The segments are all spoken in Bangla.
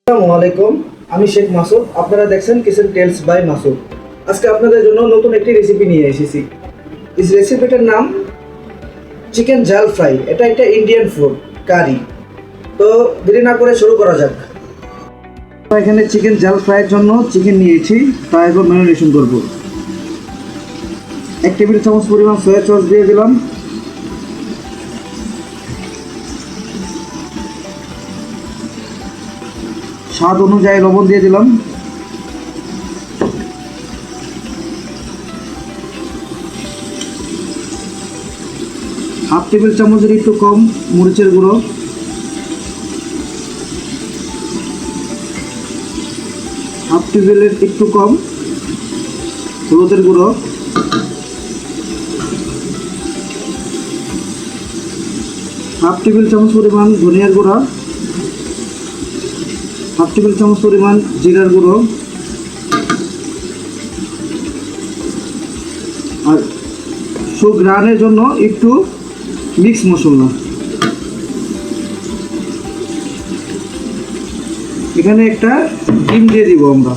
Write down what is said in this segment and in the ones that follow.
আসসালামু আলাইকুম, আমি শেখ মাসুদ। আপনারা দেখছেন কিচেন টেলস বাই মাসুদ। আজকে আপনাদের জন্য নতুন একটি রেসিপি নিয়ে এসেছি। এই রেসিপিটার নাম চিকেন জাল ফ্রাই। এটা একটা ইন্ডিয়ান ফুড কারি। তো দেরি না করে শুরু করা যাক। এখানে চিকেন জাল ফ্রাইয়ের জন্য চিকেন নিয়েছি, তা এখন ম্যারিনেশন করব। 1 টেবিল চামচ পরিমাণ সয়া সস দিয়ে দিলাম। স্বাদ অনুযায়ী লবণ দিয়ে দিলাম। হাফ টেবিল চামচের একটু কম মরিচের গুঁড়ো, হাফ টেবিলের একটু কম হলুদের গুঁড়ো, হাফ টেবিল চামচ পরিমাণ ধনিয়ার গুঁড়া, হাফ টেবিল চামচ পরিমাণ জিরার গুঁড়ো, আর সুঘ্রাণের জন্য একটু মিক্স মশলা। এখানে একটা ডিম দিয়ে দিব আমরা।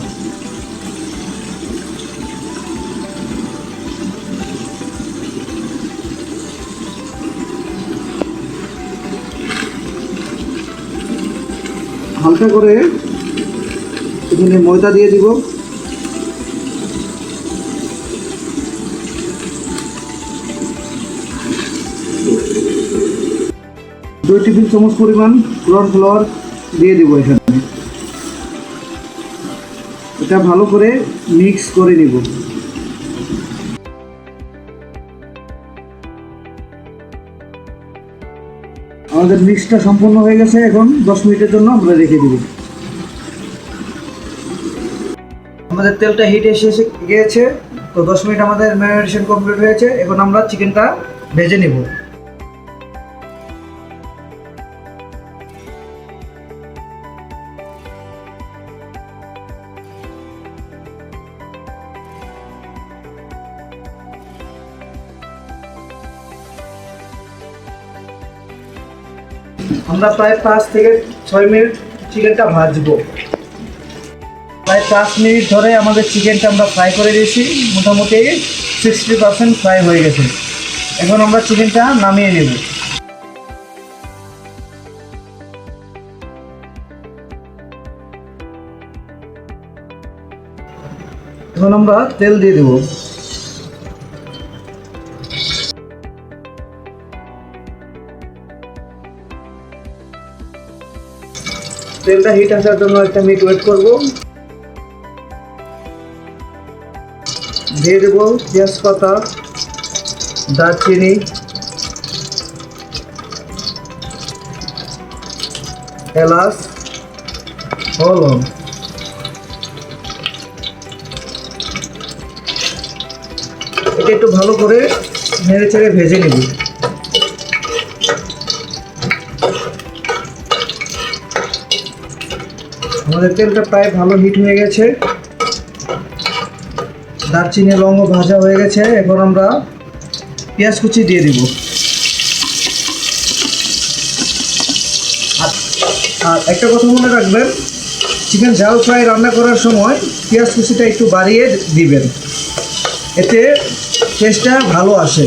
হালকা করে এখানে ময়দা দিয়ে দিব। দুই টেবিল চামচ পরিমাণ কর্নফ্লাওয়ার দিয়ে দিব এখানে। এটা ভালো করে মিক্স করে নিব। আমাদের মিক্সটা সম্পূর্ণ হয়ে গেছে। এখন 10 মিনিটের জন্য আমরা রেখে দিব। আমাদের তেলটা হিট এসে গিয়েছে, তো 10 মিনিট আমাদের ম্যারিনেশন কমপ্লিট হয়েছে। এখন আমরা চিকেনটা ভেজে নিব। আমরা প্রায় 5 থেকে 6 মিনিট চিকেনটা ভাজবো। প্রায় 5 মিনিট ধরে আমাদের চিকেনটা আমরা ফ্রাই করে দিয়েছি। মোটামুটি 60% ফ্রাই হয়ে গেছে। এখন আমরা চিকেনটা নামিয়ে নেব। এখন আমরা তেল দিয়ে দেব। তেলটা হিট আসার জন্য 1 মিনিট ওয়েট করব। দিয়ে দেব তেজপাতা, দারচিনি, এলাচ, হলুদ। এটা একটু ভালো করে নেড়ে চেড়ে ভেজে নেব। আমাদের তেলটা প্রায় ভালো হিট হয়ে গেছে। দারচিনি লবঙ্গ ভাজা হয়ে গেছে। এখন আমরা পেঁয়াজ কুচি দিয়ে দিব। আর একটা কথা মনে রাখবেন, চিকেন জাল ফ্রাই রান্না করার সময় পেঁয়াজ কুচিটা একটু বাড়িয়ে দিবেন, এতে টেস্টটা ভালো আসে।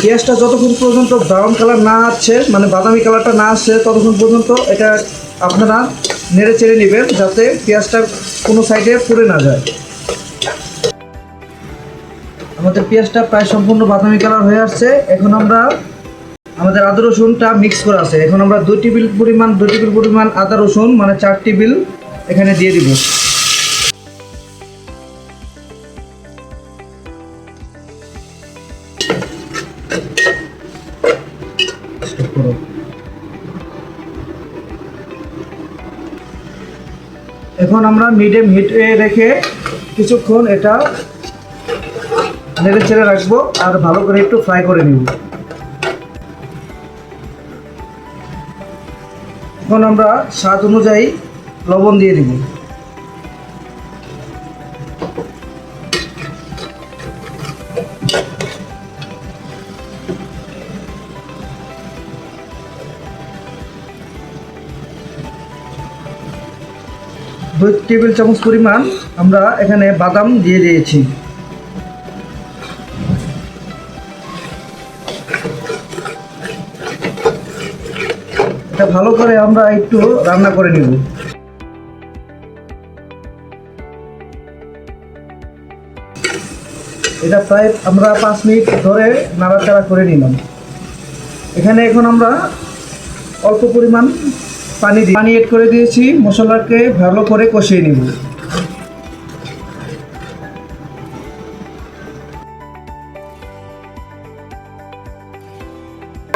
পেঁয়াজটা যতক্ষণ পর্যন্ত ব্রাউন কালার না আসছে, মানে বাদামি কালারটা না আসছে, ততক্ষণ পর্যন্ত এটা আপনারা নেড়ে চেড়ে নেবেন, যাতে পেঁয়াজটা কোনো সাইডে পুড়ে না যায়। আমাদের পেঁয়াজটা প্রায় সম্পূর্ণ বাদামি কালার হয়ে আসছে। এখন আমরা আমাদের আদা রসুনটা মিক্স করা আছে। এখন আমরা 2 টেবিল পরিমাণ আদা রসুন, মানে 4 টেবিল এখানে দিয়ে দিব। এখন আমরা মিডিয়াম হিটে রেখে কিছুক্ষণ এটা নেড়ে চেড়ে রাখবো আর ভালো করে একটু ফ্রাই করে নিব। এখন আমরা স্বাদ অনুযায়ী লবণ দিয়ে দিব। 2 টেবিল চামচ পরিমাণ আমরা এখানে বাদাম দিয়ে দিয়েছি। এটা ভালো করে আমরা একটু রান্না করে নিব। এটা প্রায় আমরা 5 মিনিট ধরে নাড়াচাড়া করে নিলাম। এখানে এখন আমরা অল্প পরিমাণ পানি এড করে দিয়েছি। মশলাকে ভালো করে কষিয়ে নিব।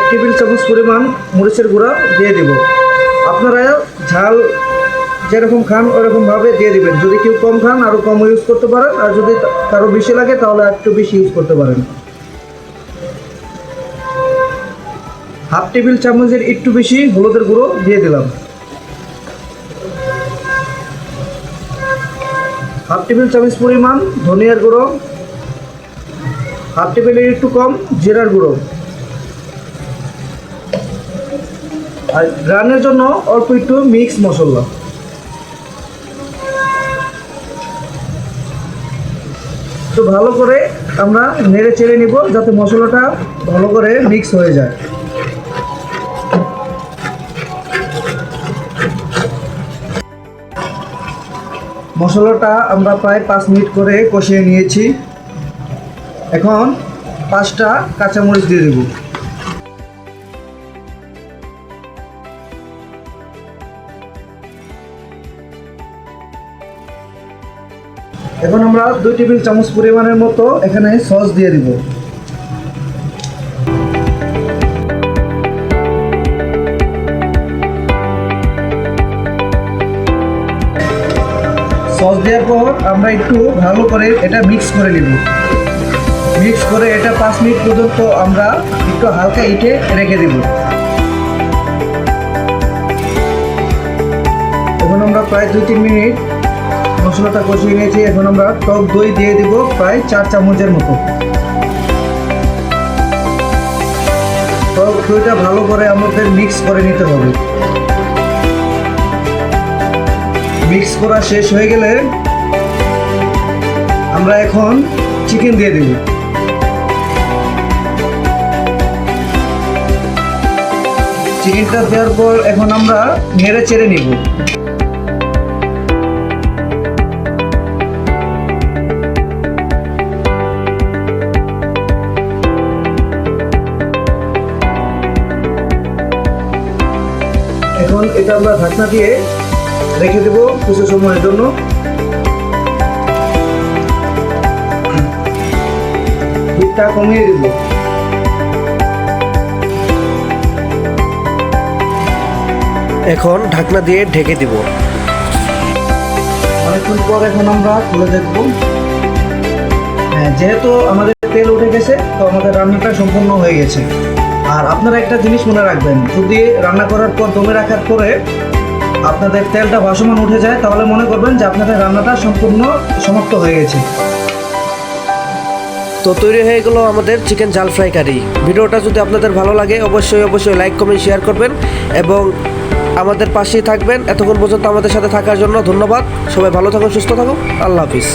টেবিল চামচ পরিমাণ মরিচের গুঁড়া দিয়ে দেব। আপনারা ঝাল যেরকম খান ওরকমভাবে দিয়ে দিবেন। যদি কেউ কম খান আরও কম ইউজ করতে পারেন, আর যদি কারো বেশি লাগে তাহলে একটু বেশি ইউজ করতে পারেন। হাফ টেবিল চামচের একটু বেশি হলুদের গুঁড়ো দিয়ে দিলাম। হাফ টেবিল চামচ পরিমাণ ধনিয়ার গুঁড়ো, হাফ টেবিলের একটু কম জিরার গুঁড়ো, আর রান্নার জন্য অল্প একটু মিক্স মশলা। তো ভালো করে আমরা নেড়ে চেড়ে নিব যাতে মশলাটা ভালো করে মিক্স হয়ে যায়। মশলাটা আমরা প্রায় 5 মিনিট করে কষিয়ে নিয়েছি। এখন 5টা কাঁচামরিচ দিয়ে দেব। এখন আমরা 2 টেবিল চামচ পরিমাণের মতো এখানে সস দিয়ে দিব। সস দেওয়ার পর আমরা একটু ভালো করে এটা মিক্স করে নিব। মিক্স করে এটা 5 মিনিট পর্যন্ত আমরা একটু হালকা হিটে রেখে দেব। এখন আমরা প্রায় 2-3 মিনিট মশলাটা কষিয়ে নিয়েছি। এখন আমরা টক দই দিয়ে দিব প্রায় 4 চামচের মতো। টক দইটা ভালো করে আমাদের মিক্স করে নিতে হবে। মিক্স করা শেষ হয়ে গেলে আমরা এখন চিকেন দিয়ে দেব। চিকেনটা দেওয়ার পর এখন আমরা নেড়ে চেড়ে নিব। এখন এটা আমরা ঢাকনা দিয়ে রেখে দেব কিছু সময়ের জন্য। হিটটা কমিয়ে দেব। এখন ঢাকনা দিয়ে ঢেকে দিব। অনেকক্ষণ পর এখন আমরা খুলে দেখব। যেহেতু আমাদের তেল উঠে গেছে, তো আমাদের রান্নাটা সম্পূর্ণ হয়ে গেছে। আর আপনারা একটা জিনিস মনে রাখবেন, যদি রান্না করার পর দমে রাখার পরে আপনাদের তেলটা ভাসমান উঠে যায়, তাহলে মনে করবেন যে আপনাদের রান্নাটা সম্পূর্ণ সমাপ্ত হয়ে গেছে। তো তৈরি হয়ে গেল আমাদের চিকেন জাল ফ্রাই কারি। ভিডিওটা যদি আপনাদের ভালো লাগে অবশ্যই লাইক কমেন্ট শেয়ার করবেন এবং আমাদের পাশেই থাকবেন। এতক্ষণ পর্যন্ত আমাদের সাথে থাকার জন্য ধন্যবাদ। সবাই ভালো থাকুন, সুস্থ থাকুন। আল্লাহ হাফিজ।